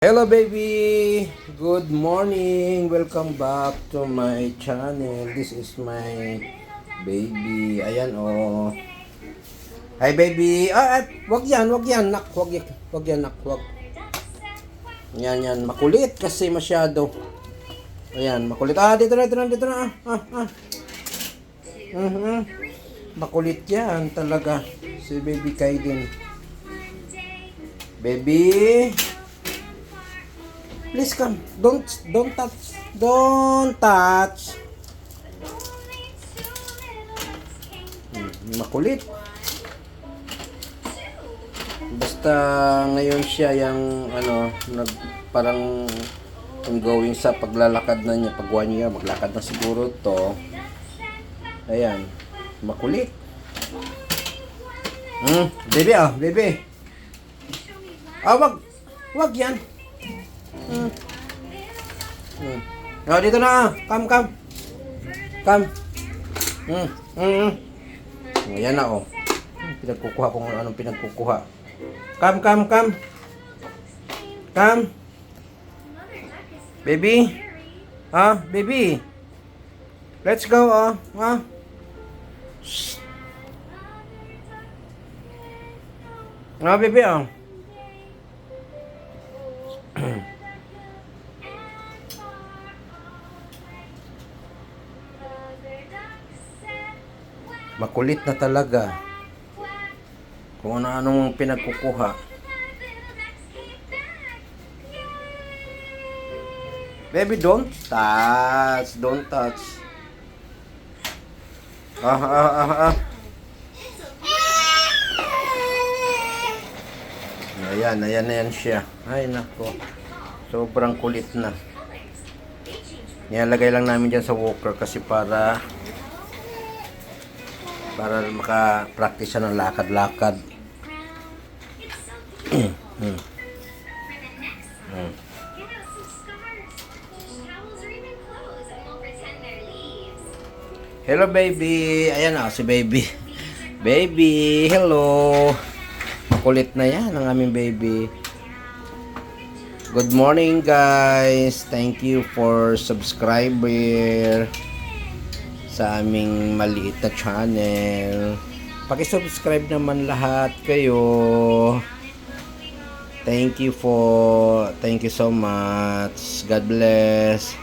Hello baby! Good morning! Welcome back to my channel. This is my baby. Ayan oh. Hi baby! Wag yan, nak. Wag yan, nak. Wag. Yan. Makulit kasi masyado. Ayan, makulit. Dito na. Makulit yan talaga. Si baby Kaiden. Baby! Please come. Don't touch. Don't touch. Makulit. Basta ngayon siya yung parang ongoing sa paglalakad na niya. Pag 1 year, maglakad na siguro to. Ayan. Makulit. Baby. Wag yan. Dito na. Come. Ayan na oh. Pinagkukuha kung anong pinagkukuha. Come. Baby. Baby. Let's go oh. Shh. Baby oh. Makulit na talaga. Kung ano-anong pinagkukuha. Baby, don't touch. Ayan siya. Ay, nako. Sobrang kulit na. Nilalagay lang namin dyan sa walker kasi para maka-practice siya ng lakad-lakad. Hello baby. Ayan si baby. Baby, hello. Makulit na yan ang aming baby. Good morning guys. Thank you for subscriber sa aming maliit na channel. Paki-subscribe naman lahat kayo. Thank you so much. God bless.